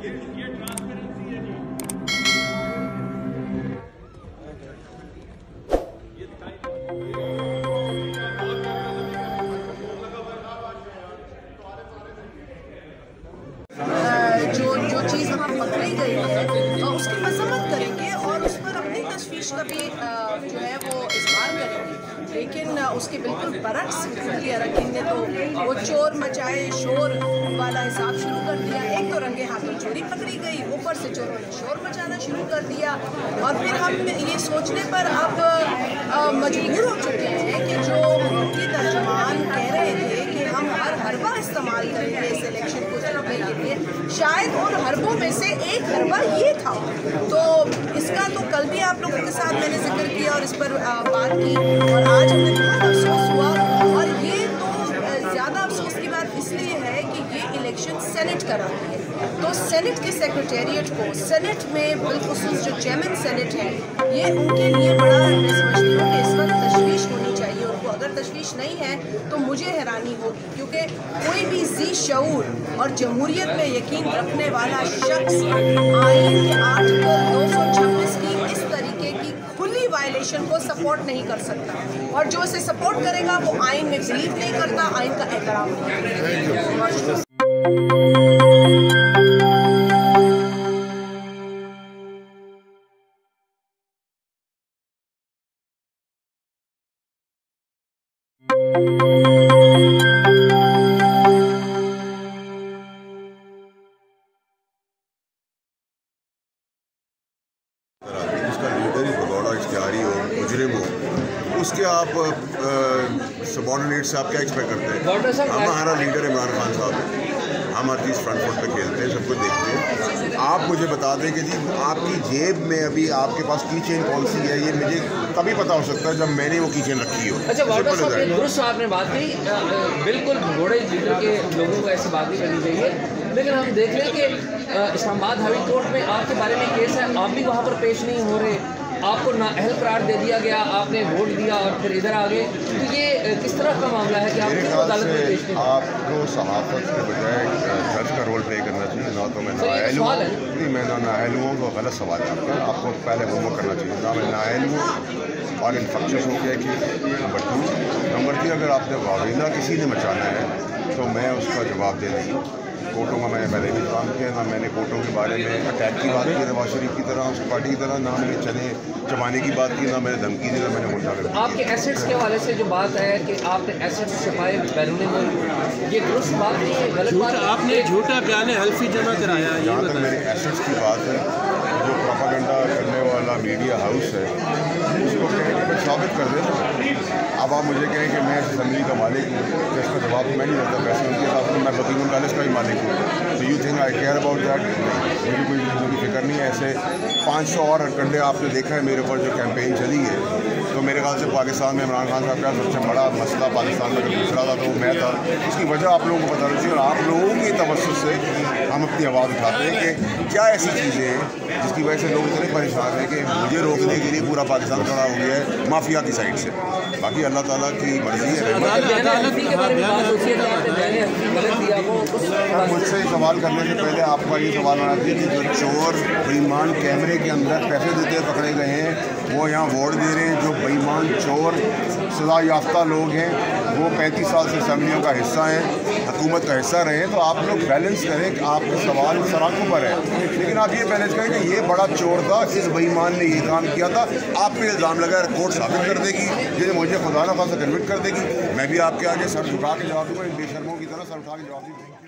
जो चीज़ वहाँ पकड़ी गई है उसकी मजम्मत करेंगे और उस पर अपनी तशवीश का भी जो है वो इजहार करेंगे। लेकिन उसके बिल्कुल बरक्स मोदी अरकान ने तो वो चोर मचाए शोर वाला हिसाब शुरू कर दिया। एक तो रंगे हाथों चोरी पकड़ी गई, ऊपर से चोरों ने शोर मचाना शुरू कर दिया और फिर हम ये सोचने पर अब मजबूर हो चुके हैं कि जो मुल्की तर्जुमान कह रहे थे कि हम हर हरबा इस्तेमाल करेंगे इस इलेक्शन को जीतने के लिए, शायद उन हरबों में से एक हरबा ये था। तो इसका तो कल भी आप लोगों के साथ मैंने जिक्र किया और इस पर बात की और आज हमें बहुत अफसोस हुआ। और ये तो ज़्यादा अफसोस की बात इसलिए है कि ये इलेक्शन सेनेट कराती है, तो सेनेट के सेक्रेटेरिएट को, सेनेट में बिलखुसूस जो चेयरमैन सेनेट है, ये उनके लिए बड़ा, मैं समझती हूँ कि इस वक्त तशवीश होनी चाहिए उनको। अगर तशवीश नहीं है तो मुझे हैरानी होगी, क्योंकि कोई भी ज़ी शऊर और जमहूरियत में यकीन रखने वाला शख्स आइन के आर्टिकल 226 की इस तरीके की खुली वायलेशन को सपोर्ट नहीं कर सकता, और जो इसे सपोर्ट करेगा वो आइन में बिलीव नहीं करता, आइन का एहतराम नहीं करता। जिसका लीडर ही भगौड़ा इख्तियारी हो, मुजरिम हो, उसके आप सबॉर्डिनेट से आप क्या एक्सपेक्ट करते हैं? हमारा लीडर इमरान खान साहब है, हम हर चीज़ फ्रंट फुट पे खेलते हैं, सब कुछ देखते हैं। आप मुझे बता दें कि जी आपकी जेब में अभी आपके पास की चेन कौन सी है, ये मुझे तभी पता हो सकता है जब मैंने वो की चेन रखी हो। अच्छा, दुरुस्त आपने बात की, बिल्कुल भगोड़े लीडर के लोगों को ऐसी बात नहीं करनी चाहिए। लेकिन हम देख लें कि इस्लामाबाद हाई कोर्ट में आपके बारे में केस है, आप भी वहाँ पर पेश नहीं हो रहे, आपको नाअहल करार दे दिया गया, आपने वोट दिया और फिर इधर आ गए। तो ये किस तरह का मामला है कि आप क्यों अदालत में पेश नहीं? आपको सहाफत के बजाय जज का रोल प्ले करना चाहिए। ना तो मैं नाअहल हूँ, नहीं मैं ना नाअहल हूँ, तो गलत सवाल है आपका। आपको पहले होमवर्क करना चाहिए। ना मैं नाअहल हूँ और इन्फेक्शस हो गया कि नंबर 2, नंबर 3 अगर आपने वाविला किसी ने मचाना है तो मैं उसका जवाब दे रही हूँ। कोर्टों का मैंने पहले भी काम किया, ना मैंने कोर्टों के बारे में अटैक की बात की नवाज शरीफ की तरह, उसकी पार्टी की तरह, ना मैंने चने चबाने की बात की, ना मैंने धमकी दी, ना मैंने मुंडा कर। आपके एसेट्स के हवाले से जो बात है कि आपने एसेट्स छपाए बैरून मुल्क, ये दुरुस्त बात नहीं है, गलत बात। आपने झूठा बयान हल्फी जमा कराया। जहाँ तक मेरे एसेट्स की बात है, जो प्रोपेगेंडा करने वाला मीडिया हाउस है उसको कहें कि साबित कर देना। अब आप मुझे कहें कि मैं असम्बली का मालिक हूँ, तो इसका जवाब मैं नहीं देता। वैसे उनके हिसाब से मैं बकिंगम पैलेस का ही मालिक हूँ। तो you think I care about that? मुझे कोई फिक्र नहीं है। ऐसे 500 और कंडे आपने देखा है मेरे ऊपर जो कैंपेन चली है, तो मेरे ख्याल से पाकिस्तान में इमरान खान का क्या सबसे बड़ा मसला पाकिस्तान में अगर दूसरा था तो वो मैं था। इसकी वजह आप लोगों को बताना चाहिए और आप लोगों की तवज्जो से हम अपनी आवाज़ उठाते हैं कि क्या ऐसी चीज़ें हैं जिसकी वजह से लोग इतने परेशान हैं कि मुझे रोकने के लिए पूरा पाकिस्तान खड़ा हो गया है माफिया की साइड से। बाकी अल्लाह ताला की मर्जी है। मुझसे सवाल करने से पहले आपका ये सवाल होना चाहिए कि जो चोर बेईमान कैमरे के अंदर पैसे देते पकड़े गए हैं वो यहाँ वोट दे रहे हैं। जो बेईमान चोर सजा याफ्ता लोग हैं वो 35 साल से असम्बलियों का हिस्सा हैं, हुकूमत का हिस्सा रहे हैं। तो आप लोग बैलेंस करें कि आपके सवाल सराखों पर है, लेकिन आप ये बैलेंस करें कि ये बड़ा चोर था, इस बेईमान ने ये काम किया था। आप पे इल्ज़ाम लगाए, कोर्ट साबित कर देगी, जिन्हें मुझे खुदा न खासा कन्विक्ट कर देगी। मैं भी आपके आगे सर झुका के जवाब दूँगा, इन बेशर्मों की तरह सर उठा के जवाब दूँगा।